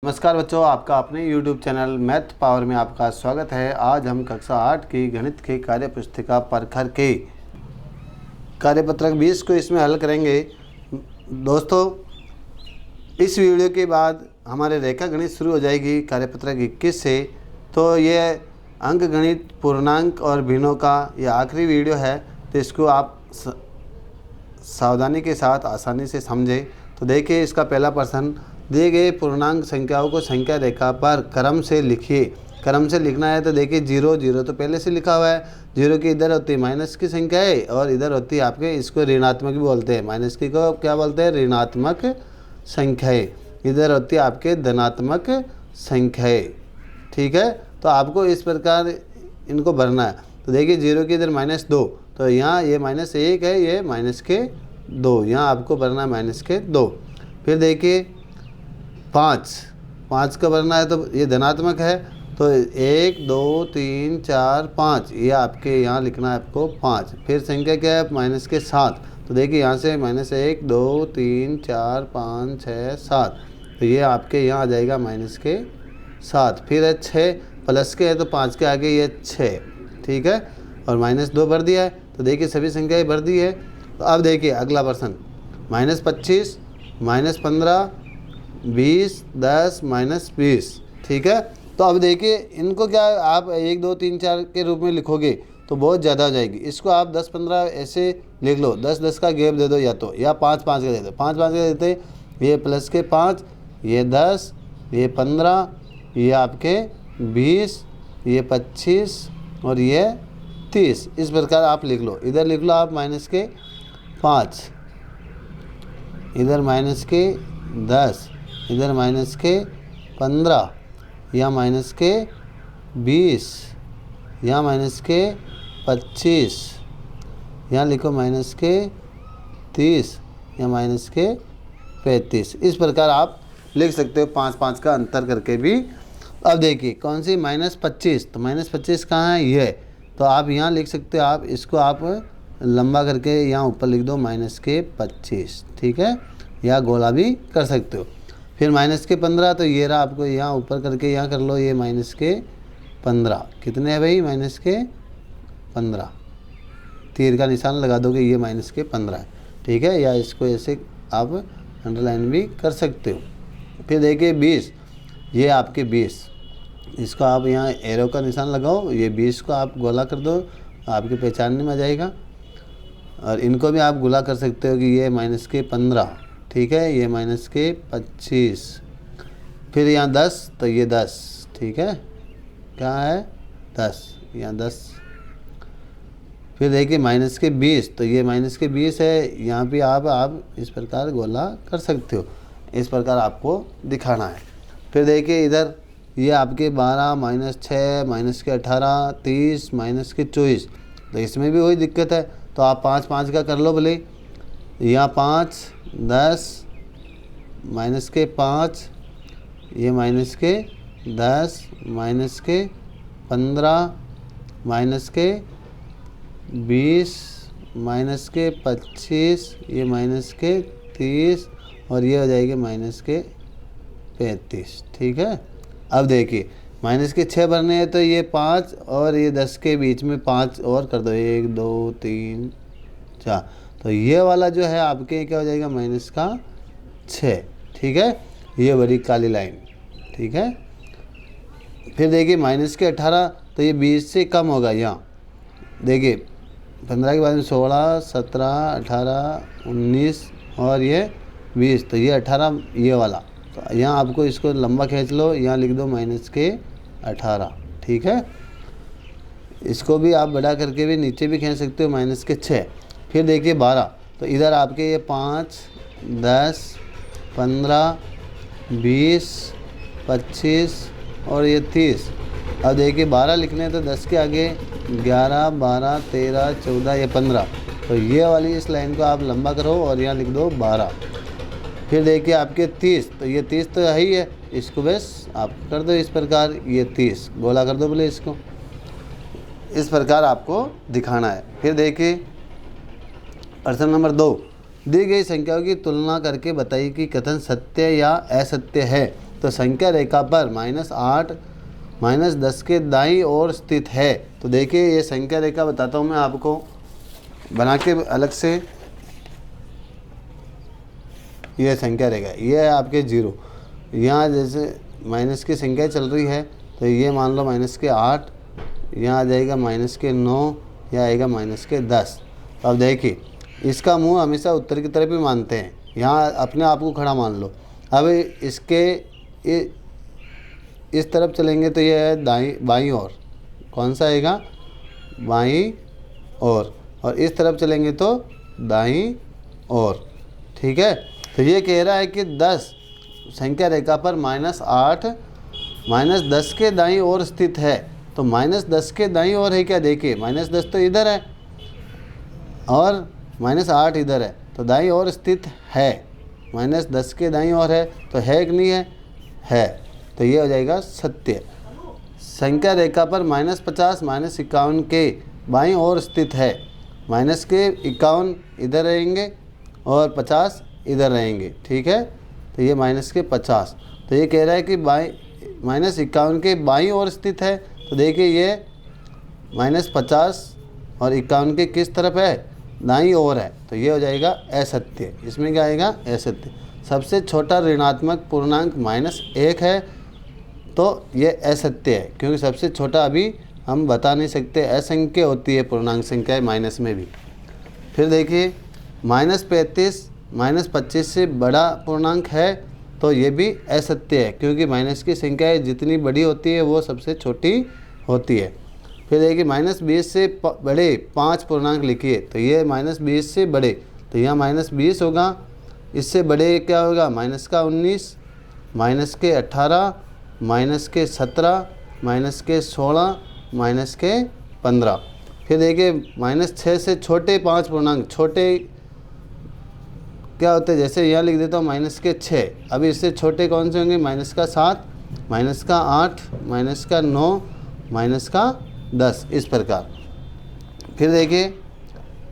नमस्कार बच्चों, आपका अपने YouTube चैनल मैथ पावर में आपका स्वागत है। आज हम कक्षा 8 की गणित की कार्य पुस्तिका परखर के कार्यपत्रक 20 को इसमें हल करेंगे। दोस्तों, इस वीडियो के बाद हमारे रेखा गणित शुरू हो जाएगी कार्यपत्रक 21 से। तो ये अंक गणित, पूर्णांक और भिन्नों का ये आखिरी वीडियो है, तो इसको आप सावधानी के साथ आसानी से समझें। तो देखिए, इसका पहला प्रश्न, दिए गए पूर्णांक संख्याओं को संख्या रेखा पर क्रम से लिखिए। क्रम से लिखना है तो देखिए, 0 0 तो पहले से लिखा हुआ है। 0 की इधर होती है माइनस की संख्या है और इधर होती है आपके, इसको ऋणात्मक भी बोलते हैं। माइनस की को क्या बोलते हैं? ऋणात्मक संख्याएँ। इधर होती है आपके धनात्मक संख्याएँ। ठीक है, तो आपको इस प्रकार इनको भरना है। तो देखिए, 0 की इधर -2, तो यहाँ ये -1 है, ये -2, यहाँ आपको भरना है -2। फिर देखिए 5 का भरना है, तो ये धनात्मक है, तो 1 2 3 4 5, ये आपके यहाँ लिखना है आपको 5। फिर संख्या क्या है? -7, तो देखिए यहाँ से -1 2 3 4 5 6 7, तो ये आपके यहाँ आ जाएगा -7। फिर है 6, प्लस के है तो 5 के आगे ये 6, ठीक है, और -2 भर दिया है। तो देखिए सभी संख्याएं भर दी है। तो अब देखिए अगला प्रश्न, -25 -15 20 10 -20, ठीक है। तो अब देखिए इनको क्या आप 1 2 3 4 के रूप में लिखोगे तो बहुत ज़्यादा हो जाएगी। इसको आप 10 15 ऐसे लिख लो, 10 10 का गैप दे दो, या 5 5 का दे दो। 5 5 का देते, ये प्लस के 5, ये 10, ये 15, ये आपके 20, ये 25 और ये 30। इस प्रकार आप लिख लो। इधर लिख लो आप -5, इधर -10, इधर -15, या -20, या -25, यहाँ लिखो -30, या -35। इस प्रकार आप लिख सकते हो 5 5 का अंतर करके भी। अब देखिए कौन सी -25, तो -25 कहाँ है? ये, तो आप यहाँ लिख सकते हो। आप इसको आप लंबा करके यहाँ ऊपर लिख दो -25, ठीक है, या गोला भी कर सकते हो। फिर -15, तो ये रहा, आपको यहाँ ऊपर करके यहाँ कर लो, ये -15 कितने है भाई? -15, तीर का निशान लगा दोगे, ये -15 है, ठीक है, या इसको ऐसे आप अंडरलाइन भी कर सकते हो। फिर देखिए 20, ये आपके 20, इसको आप यहाँ एरो का निशान लगाओ, ये 20 को आप गोला कर दो, आपके पहचानने में आ जाएगा। और इनको भी आप गोला कर सकते हो कि ये -15, ठीक है, ये -25। फिर यहाँ 10, तो ये 10, ठीक है, क्या है? 10, यहाँ 10। फिर देखिए -20, तो ये -20 है, यहाँ भी आप इस प्रकार गोला कर सकते हो। इस प्रकार आपको दिखाना है। फिर देखिए इधर ये आपके 12 -6 -18 30 -24, तो इसमें भी वही दिक्कत है। तो आप 5 5 का कर लो भले, यहाँ 5 10 -5, ये -10 -15 -20 -25, ये -30 और ये हो जाएगी -35, ठीक है। अब देखिए -6 भरने हैं, तो ये 5 और ये 10 के बीच में 5 और कर दो, 1 2 3 4, तो ये वाला जो है आपके क्या हो जाएगा? -6, ठीक है, ये बड़ी काली लाइन, ठीक है। फिर देखिए -18, तो ये 20 से कम होगा। यहाँ देखिए 15 के बाद में 16 17 18 19 और ये 20, तो ये 18, ये वाला। तो यहाँ आपको इसको लंबा खींच लो, यहाँ लिख दो -18, ठीक है। इसको भी आप बड़ा करके भी नीचे भी खींच सकते हो, -6। फिर देखिए 12, तो इधर आपके ये 5 10 15 20 25 और ये 30। अब देखिए 12 लिखने हैं, तो 10 के आगे 11 12 13 14, ये 15, तो ये वाली इस लाइन को आप लंबा करो और यहाँ लिख दो 12। फिर देखिए आपके 30, तो ये 30 तो है ही है, इसको बस आप कर दो इस प्रकार, ये 30 गोला कर दो बोले इसको। इस प्रकार आपको दिखाना है। फिर देखिए प्रश्न नंबर 2, दी गई संख्याओं की तुलना करके बताइए कि कथन सत्य या असत्य है। तो संख्या रेखा पर -8 -10 के दाईं ओर स्थित है। तो देखिए ये संख्या रेखा बताता हूँ मैं आपको बना के अलग से। ये संख्या रेखा, ये है आपके 0। यहाँ जैसे माइनस की संख्या चल रही है तो ये मान लो -8, यहाँ आ जाएगा -9, यहाँ आएगा -10। तो अब देखिए इसका मुंह हमेशा उत्तर की तरफ ही मानते हैं, यहाँ अपने आप को खड़ा मान लो। अब इसके इस तरफ चलेंगे तो ये है बाईं ओर, कौन सा आएगा, बाईं ओर, और इस तरफ चलेंगे तो दाईं ओर। ठीक है, तो ये कह रहा है कि 10 संख्या रेखा पर -8 -10 के दाईं ओर स्थित है। तो -10 के दाईं ओर है क्या, देखिए -10 तो इधर है और -8 इधर है, तो दाईं ओर स्थित है। -10 के दाईं ओर है तो है कि नहीं है, तो ये हो जाएगा सत्य। संख्या रेखा पर -50 -51 के बाईं ओर स्थित है। माइनस के 51 इधर रहेंगे और 50 इधर रहेंगे। ठीक है, तो ये माइनस के 50, तो ये कह रहा है कि -51 के बाईं ओर स्थित है। तो देखिए ये -50 और 51 के किस तरफ है, दाईं ओर है, तो ये हो जाएगा असत्य। इसमें क्या आएगा, असत्य। सबसे छोटा ऋणात्मक पूर्णांक -1 है, तो ये असत्य है, क्योंकि सबसे छोटा अभी हम बता नहीं सकते, असंख्य होती है पूर्णांक संख्याएं माइनस में भी। फिर देखिए -35 -25 से बड़ा पूर्णांक है, तो ये भी असत्य है, क्योंकि माइनस की संख्याएं जितनी बड़ी होती है वो सबसे छोटी होती है। फिर देखिए -20 से बड़े 5 पूर्णांक लिखिए, तो ये -20 से बड़े, तो यहाँ -20 होगा। इससे बड़े क्या होगा, -19, -18, -17, -16, -15। फिर देखिए -6 से छोटे 5 पूर्णांक, छोटे क्या होते हैं, जैसे यहाँ लिख देता हूँ -6। अभी इससे छोटे कौन से होंगे, -7, -8, -9, -10, इस प्रकार। फिर देखिए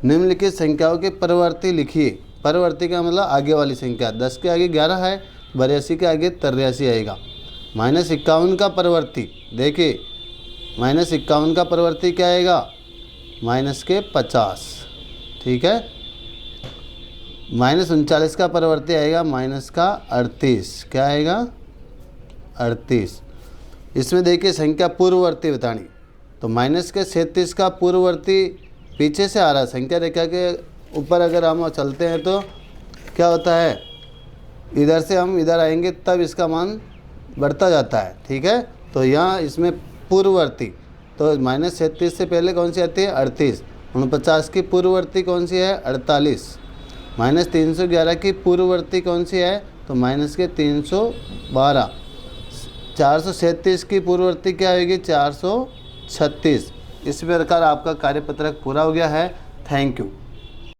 निम्नलिखित संख्याओं के परिवर्ती लिखिए। परिवर्ती का मतलब आगे वाली संख्या, 10 के आगे 11 है, 82 के आगे 83 आएगा। -51 का परिवर्ती, देखिए -51 का परिवर्ती क्या आएगा, -50। ठीक है, -39 का परिवर्ती आएगा -38, क्या आएगा, 38। इसमें देखिए संख्या पूर्ववर्ती बतानी, तो -37 का पूर्ववर्ती पीछे से आ रहा है, संख्या रेखा के ऊपर अगर हम चलते हैं तो क्या होता है, इधर से हम इधर आएंगे तब इसका मान बढ़ता जाता है। ठीक है, तो यहाँ इसमें पूर्ववर्ती, तो -37 से पहले कौन सी आती है, 38। 49 की पूर्ववर्ती कौन सी है, 48। -311 की पूर्ववर्ती कौन सी है, तो -312। 437 की पूर्ववर्ती क्या होगी, 436। इस प्रकार आपका कार्यपत्रक पूरा हो गया है। Thank you.